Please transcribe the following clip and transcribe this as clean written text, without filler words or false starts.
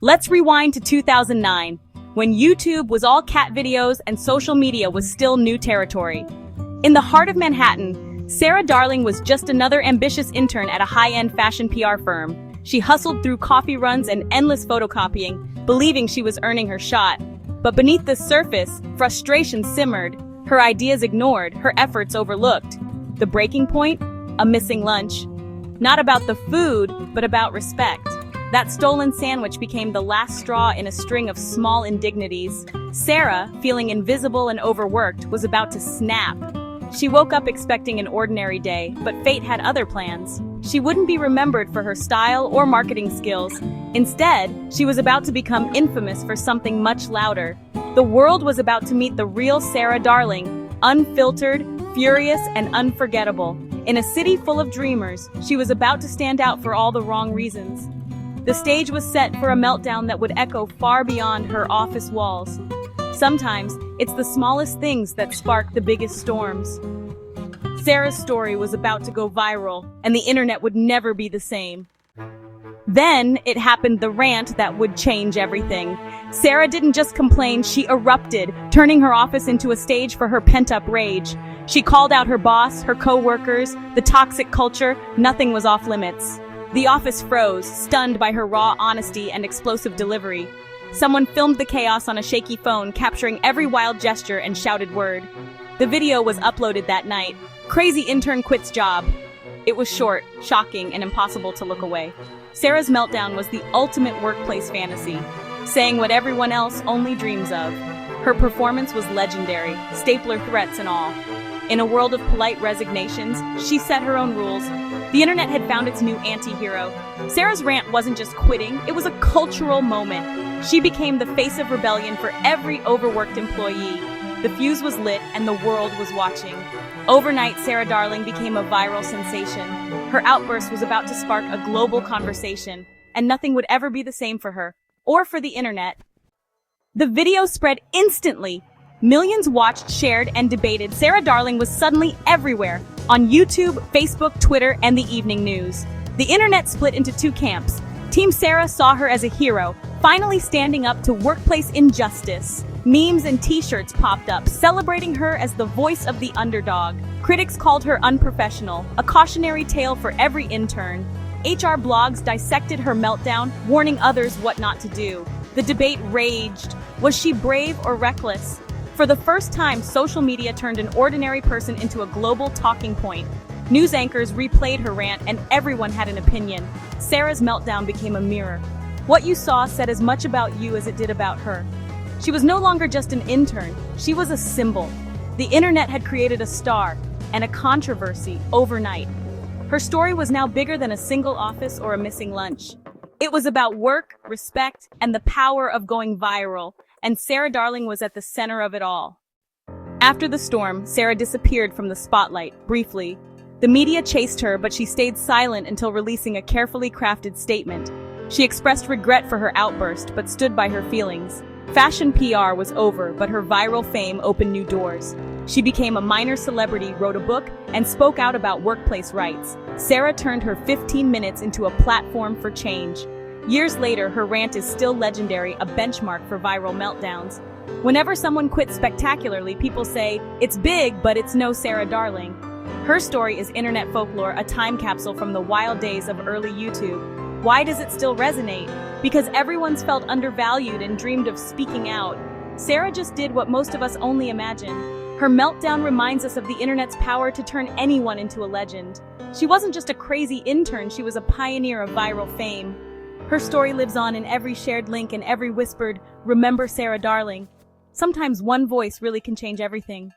Let's rewind to 2009, when YouTube was all cat videos and social media was still new territory. In the heart of Manhattan, Sarah Darling was just another ambitious intern at a high-end fashion PR firm. She hustled through coffee runs and endless photocopying, believing she was earning her shot. But beneath the surface, frustration simmered, her ideas ignored, her efforts overlooked. The breaking point? A missing lunch. Not about the food, but about respect. That stolen sandwich became the last straw in a string of small indignities. Sarah, feeling invisible and overworked, was about to snap. She woke up expecting an ordinary day, but fate had other plans. She wouldn't be remembered for her style or marketing skills. Instead, she was about to become infamous for something much louder. The world was about to meet the real Sarah Darling, unfiltered, furious, and unforgettable. In a city full of dreamers, she was about to stand out for all the wrong reasons. The stage was set for a meltdown that would echo far beyond her office walls. Sometimes, it's the smallest things that spark the biggest storms. Sarah's story was about to go viral, and the internet would never be the same. Then, it happened, the rant that would change everything. Sarah didn't just complain, she erupted, turning her office into a stage for her pent-up rage. She called out her boss, her co-workers, the toxic culture. Nothing was off limits. The office froze, stunned by her raw honesty and explosive delivery. Someone filmed the chaos on a shaky phone, capturing every wild gesture and shouted word. The video was uploaded that night. Crazy intern quits job. It was short, shocking, and impossible to look away. Sarah's meltdown was the ultimate workplace fantasy, saying what everyone else only dreams of. Her performance was legendary, stapler threats and all. In a world of polite resignations, she set her own rules. The internet had found its new anti-hero. Sarah's rant wasn't just quitting, it was a cultural moment. She became the face of rebellion for every overworked employee. The fuse was lit and the world was watching. Overnight, Sarah Darling became a viral sensation. Her outburst was about to spark a global conversation, and nothing would ever be the same for her, or for the internet. The video spread instantly. Millions watched, shared, and debated. Sarah Darling was suddenly everywhere, on YouTube, Facebook, Twitter, and the evening news. The internet split into two camps. Team Sarah saw her as a hero, finally standing up to workplace injustice. Memes and t-shirts popped up, celebrating her as the voice of the underdog. Critics called her unprofessional, a cautionary tale for every intern. HR blogs dissected her meltdown, warning others what not to do. The debate raged. Was she brave or reckless? For the first time, social media turned an ordinary person into a global talking point. News anchors replayed her rant, and everyone had an opinion. Sarah's meltdown became a mirror. What you saw said as much about you as it did about her. She was no longer just an intern, she was a symbol. The internet had created a star and a controversy overnight. Her story was now bigger than a single office or a missing lunch. It was about work, respect, and the power of going viral, and Sarah Darling was at the center of it all. After the storm, Sarah disappeared from the spotlight, briefly. The media chased her, but she stayed silent until releasing a carefully crafted statement. She expressed regret for her outburst, but stood by her feelings. Fashion PR was over, but her viral fame opened new doors. She became a minor celebrity, wrote a book, and spoke out about workplace rights. Sarah turned her 15 minutes into a platform for change. Years later, her rant is still legendary, a benchmark for viral meltdowns. Whenever someone quits spectacularly, people say, "It's big, but it's no Sarah Darling." Her story is internet folklore, a time capsule from the wild days of early YouTube. Why does it still resonate? Because everyone's felt undervalued and dreamed of speaking out. Sarah just did what most of us only imagine. Her meltdown reminds us of the internet's power to turn anyone into a legend. She wasn't just a crazy intern, she was a pioneer of viral fame. Her story lives on in every shared link and every whispered, "Remember Sarah Darling." Sometimes one voice really can change everything.